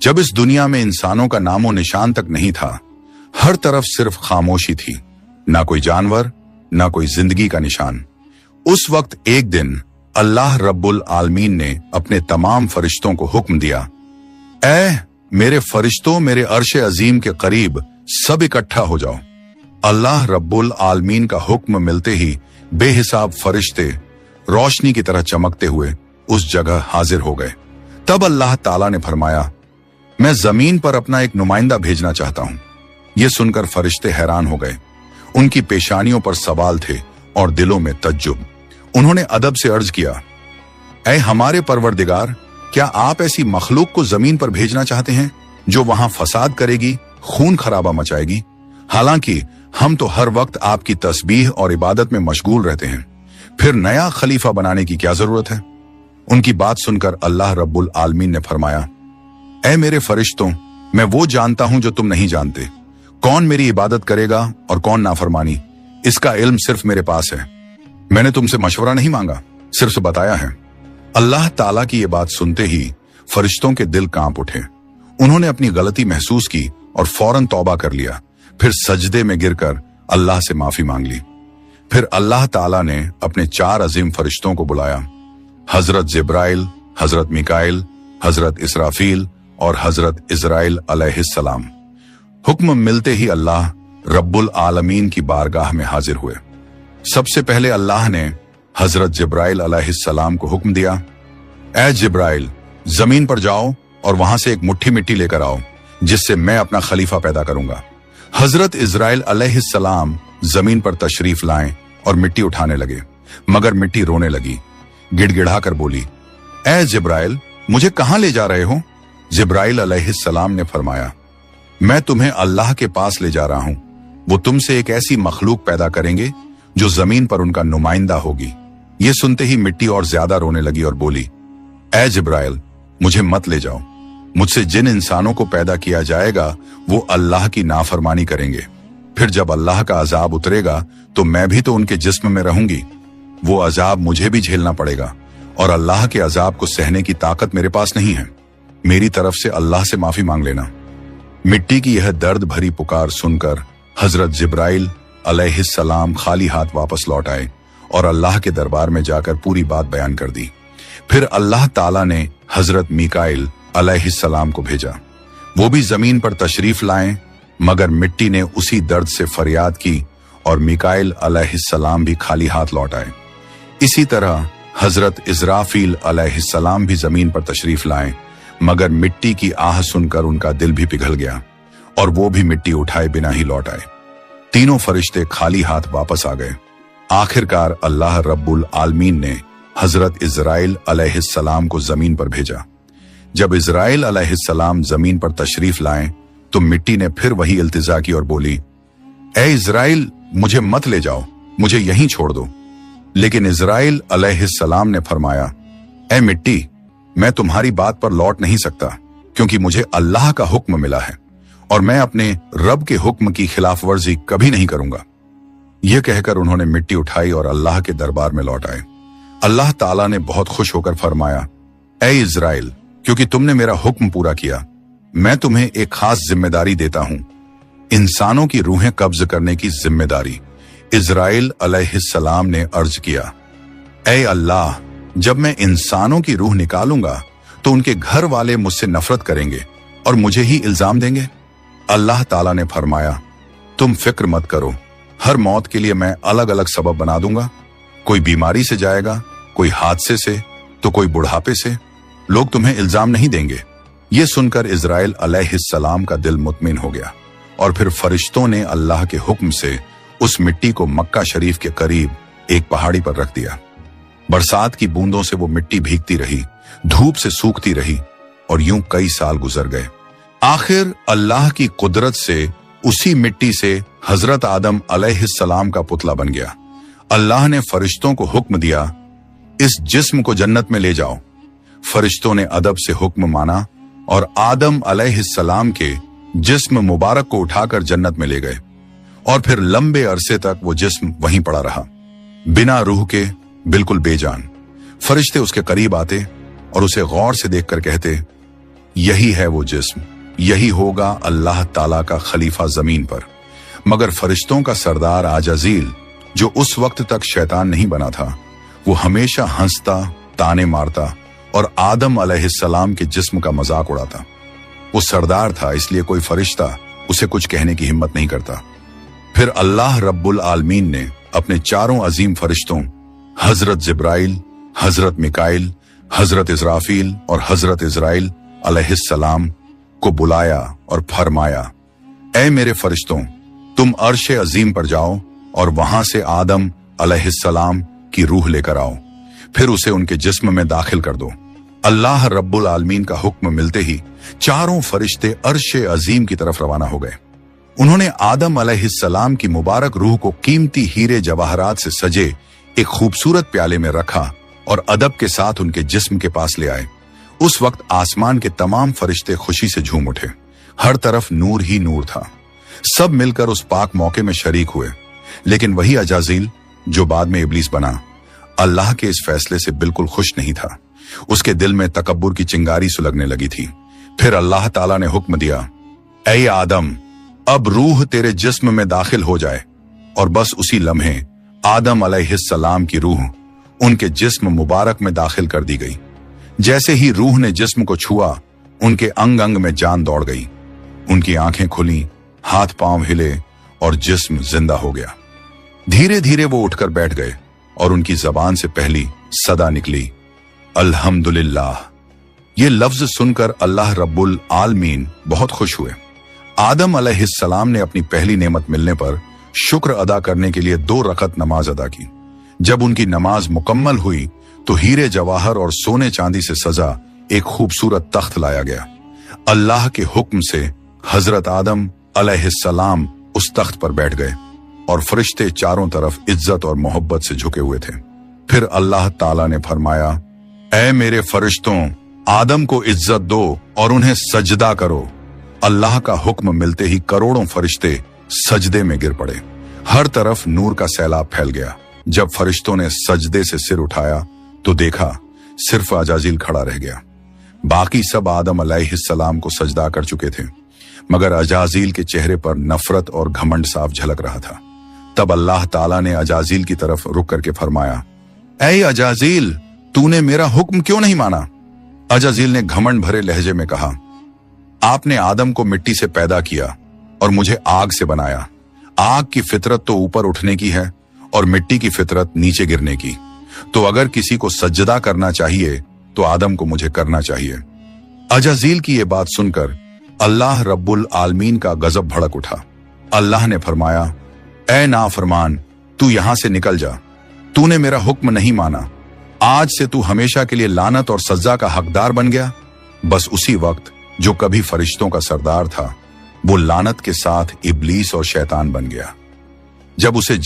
जब इस दुनिया में इंसानों का नामो निशान तक नहीं था, हर तरफ सिर्फ खामोशी थी, ना कोई जानवर, ना कोई जिंदगी का निशान। उस वक्त एक दिन अल्लाह रब्बुल आलमीन ने अपने तमाम फरिश्तों को हुक्म दिया, ऐ मेरे फरिश्तों, मेरे अर्श अजीम के करीब सब इकट्ठा हो जाओ। अल्लाह रब्बुल आलमीन का हुक्म मिलते ही बेहिसाब फरिश्ते रोशनी की तरह चमकते हुए उस जगह हाजिर हो गए। तब अल्लाह ताला ने फरमाया, मैं जमीन पर अपना एक नुमाइंदा भेजना चाहता हूं। यह सुनकर फरिश्ते हैरान हो गए। उनकी पेशानियों पर सवाल थे और दिलों में तज्जुब। उन्होंने अदब से अर्ज किया, ऐ हमारे परवरदिगार, क्या आप ऐसी मखलूक को जमीन पर भेजना चाहते हैं जो वहां फसाद करेगी, खून खराबा मचाएगी? हालांकि हम तो हर वक्त आपकी तस्बीह और इबादत में मशगूल रहते हैं, फिर नया खलीफा बनाने की क्या जरूरत है? उनकी बात सुनकर अल्लाह रब्बुल आलमीन ने फरमाया, ऐ मेरे फरिश्तों, मैं वो जानता हूं जो तुम नहीं जानते। कौन मेरी इबादत करेगा और कौन नाफरमानी, इसका इल्म सिर्फ मेरे पास है। मैंने तुमसे मशवरा नहीं मांगा, सिर्फ बताया है। अल्लाह ताला की ये बात सुनते ही फरिश्तों के दिल कांप उठे। उन्होंने अपनी गलती महसूस की और फौरन तौबा कर लिया। फिर सजदे में गिरकर अल्लाह से माफी मांग ली। फिर अल्लाह ताला ने अपने 4 अजीम फरिश्तों को बुलाया, हजरत जिब्राइल, हजरत मिकाइल, हजरत इसराफील और हजरत इजराइल अलैहिस्सलाम। हुक्म मिलते ही अल्लाह रब्बुल आलमीन की बारगाह में हाजिर हुए। सबसे पहले अल्लाह ने हजरत जिब्राइल अलैहिस्सलाम को हुक्म दिया, ऐ जिब्राइल, जमीन पर जाओ और वहां से एक मुट्ठी मिट्टी लेकर आओ, जिससे मैं अपना खलीफा पैदा करूंगा। हजरत इजराइल अलैहिस्सलाम जमीन पर तशरीफ लाएं और मिट्टी उठाने लगे, मगर मिट्टी रोने लगी। गिड़गिड़ाकर बोली, ऐ जिब्राइल, मुझे कहां ले जा रहे हो? जिब्राइल अलैहिस्सलाम ने फरमाया, मैं तुम्हें अल्लाह के पास ले जा रहा हूं। वो तुमसे एक ऐसी मखलूक पैदा करेंगे जो जमीन पर उनका नुमाइंदा होगी। ये सुनते ही मिट्टी और ज्यादा रोने लगी और बोली, ऐ जिब्राइल, मुझे मत ले जाओ। मुझसे जिन इंसानों को पैदा किया जाएगा वो अल्लाह की नाफरमानी करेंगे। फिर जब अल्लाह का अजाब उतरेगा तो मैं भी तो उनके जिस्म में रहूंगी। वो अजाब मुझे भी झेलना पड़ेगा और अल्लाह के अजाब को सहने की ताकत मेरे पास नहीं है। मेरी तरफ से अल्लाह से माफी मांग लेना। मिट्टी की यह दर्द भरी पुकार सुनकर हजरत जिब्राइल अलैहिस्सलाम खाली हाथ वापस लौट आए और अल्लाह के दरबार में जाकर पूरी बात बयान कर दी। फिर अल्लाह ताला ने हजरत मिकाइल अलैहिस्सलाम को भेजा। वो भी जमीन पर तशरीफ लाएं, मगर मिट्टी ने उसी दर्द से फरियाद की और मिकाइल अलैहिस्सलाम भी खाली हाथ लौट आए। इसी तरह हजरत इजराफील अलैहिस्सलाम भी जमीन पर तशरीफ लाएं, मगर मिट्टी की आह सुनकर उनका दिल भी पिघल गया और वो भी मिट्टी उठाए बिना ही लौट आए। तीनों फरिश्ते खाली हाथ वापस आ गए। आखिरकार अल्लाह रब्बुल आलमीन ने हजरत इजराइल अलैहिस्सलाम को जमीन पर भेजा। जब इजराइल अलैहिस्सलाम जमीन पर तशरीफ लाएं तो मिट्टी ने फिर वही इल्तिजा की और बोली, ऐ इजराइल, मुझे मत ले जाओ, मुझे यहीं छोड़ दो। लेकिन इजराइल अलैहिस्सलाम ने फरमाया, ऐ मिट्टी, मैं तुम्हारी बात पर लौट नहीं सकता, क्योंकि मुझे अल्लाह का हुक्म मिला है और मैं अपने रब के हुक्म की खिलाफ वर्जी कभी नहीं करूंगा। यह कहकर उन्होंने मिट्टी उठाई और अल्लाह के दरबार में लौट आए। अल्लाह ताला ने बहुत खुश होकर फरमाया, ऐ इजराइल, क्योंकि तुमने मेरा हुक्म पूरा किया, मैं तुम्हें एक खास जिम्मेदारी देता हूं, इंसानों की रूहें कब्ज करने की जिम्मेदारी। इजराइल अलैहिस्सलाम ने अर्ज किया, ऐ अल्लाह, जब मैं इंसानों की रूह निकालूंगा तो उनके घर वाले मुझसे नफरत करेंगे और मुझे ही इल्जाम देंगे। अल्लाह ताला ने फरमाया, तुम फिक्र मत करो, हर मौत के लिए मैं अलग अलग सबब बना दूंगा। कोई बीमारी से जाएगा, कोई हादसे से, तो कोई बुढ़ापे से। लोग तुम्हें इल्जाम नहीं देंगे। ये सुनकर इजराइल अलैहिस्सलाम का दिल मुतमिन हो गया और फिर फरिश्तों ने अल्लाह के हुक्म से उस मिट्टी को मक्का शरीफ के करीब एक पहाड़ी पर रख दिया। बरसात की बूंदों से वो मिट्टी भीगती रही, धूप से सूखती रही और यूं कई साल गुजर गए। आखिर अल्लाह की कुदरत से उसी मिट्टी से हजरत आदम अलैहिस्सलाम का पुतला बन गया। अल्लाह ने फरिश्तों को हुक्म दिया, इस जिस्म को जन्नत में ले जाओ। फरिश्तों ने अदब से हुक्म माना और आदम अलैहिस्सलाम के जिस्म मुबारक को उठाकर जन्नत में ले गए और फिर लंबे अरसे तक वो जिस्म वहीं पड़ा रहा, बिना रूह के, बिल्कुल बेजान। फरिश्ते उसके करीब आते और उसे गौर से देखकर कहते, यही है वो जिस्म, यही होगा अल्लाह ताला का खलीफा जमीन पर। मगर फरिश्तों का सरदार आजाजील, जो उस वक्त तक शैतान नहीं बना था, वो हमेशा हंसता, ताने मारता और आदम अलैहिस्सलाम के जिस्म का मजाक उड़ाता। वो सरदार था, इसलिए कोई फरिश्ता उसे कुछ कहने की हिम्मत नहीं करता। फिर अल्लाह रब्बुल आलमीन ने अपने चारों अजीम फरिश्तों हजरत जिब्राइल, हजरत मिकाइल, हजरत इजराफील और हजरत इजराइल अलैहिस्सलाम को बुलाया और फरमाया, ऐ मेरे फरिश्तों, तुम अर्श अजीम पर जाओ और वहां से आदम अलैहिस्सलाम की रूह लेकर आओ, फिर उसे उनके जिस्म में दाखिल कर दो। अल्लाह रब्बुल आलमीन का हुक्म मिलते ही चारों फरिश्ते अर्श अजीम की तरफ रवाना हो गए। उन्होंने आदम अलैहिस्सलाम की मुबारक रूह को कीमती हीरे जवाहरात से सजे एक खूबसूरत प्याले में रखा और अदब के साथ उनके जिस्म के पास ले आए। उस वक्त आसमान के तमाम फरिश्ते खुशी से झूम उठे। हर तरफ नूर ही नूर था। सब मिलकर उस पाक मौके में शरीक हुए। लेकिन वही अजाजील, जो बाद में इब्लीस बना, अल्लाह के इस फैसले से बिल्कुल खुश नहीं था। उसके दिल में तकब्बुर की चिंगारी सुलगने लगी थी। फिर अल्लाह ताला ने हुक्म दिया, ऐ आदम, अब रूह तेरे जिस्म में दाखिल हो जाए। और बस उसी लम्हे आदम अलैहिस्सलाम की रूह उनके जिस्म मुबारक में दाखिल कर दी गई। जैसे ही रूह ने जिस्म को छुआ, उनके अंग अंग में जान दौड़ गई। उनकी आंखें खुली, हाथ पांव हिले और जिस्म जिंदा हो गया। धीरे धीरे वो उठकर बैठ गए और उनकी जबान से पहली सदा निकली, अल्हम्दुलिल्लाह। ये लफ्ज सुनकर अल्लाह रब्बुल आलमीन बहुत खुश हुए। आदम अलैहिस्सलाम ने अपनी पहली नेमत मिलने पर शुक्र अदा करने के लिए 2 रकत नमाज अदा की। जब उनकी नमाज मुकम्मल हुई तो हीरे जवाहर और सोने चांदी से सजा एक खूबसूरत तख्त लाया गया। अल्लाह के हुक्म से हजरत आदम अलैहिस्सलाम उस तख्त पर बैठ गए और फरिश्ते चारों तरफ इज्जत और मोहब्बत से झुके हुए थे। फिर अल्लाह ताला ने फरमाया, ऐ मेरे फरिश्तों, आदम को इज्जत दो और उन्हें सजदा करो। अल्लाह का हुक्म मिलते ही करोड़ों फरिश्ते सजदे में गिर पड़े। हर तरफ नूर का सैलाब फैल गया। जब फरिश्तों ने सजदे से सिर उठाया तो देखा सिर्फ अजाजील खड़ा रह गया। बाकी सब आदम अलैहिस्सलाम को सजदा कर चुके थे, मगर अजाजील के चेहरे पर नफरत और घमंड साफ झलक रहा था। तब अल्लाह ताला ने अजाजील की तरफ रुक करके फरमाया, ऐ अजाजील, तूने मेरा हुक्म क्यों नहीं माना? अजाजील ने घमंड भरे लहजे में कहा, आपने आदम को मिट्टी से पैदा किया और मुझे आग से बनाया। आग की फितरत तो ऊपर उठने की है और मिट्टी की फितरत नीचे गिरने की। तो अगर किसी को सजदा करना चाहिए तो आदम को मुझे करना चाहिए। अजाजील की ये बात सुनकर अल्लाह रब्बुल आलमीन का गजब भड़क उठा। अल्लाह ने फरमाया, ऐ नाफरमान, तू यहां से निकल जा। तूने मेरा हुक्म नहीं माना। आज से तू हमेशा के लिए लानत और सजा का हकदार बन गया। बस उसी वक्त जो कभी फरिश्तों का सरदार था, वो लानत के साथ इब्लीस और शैतान बन गया। जब उसे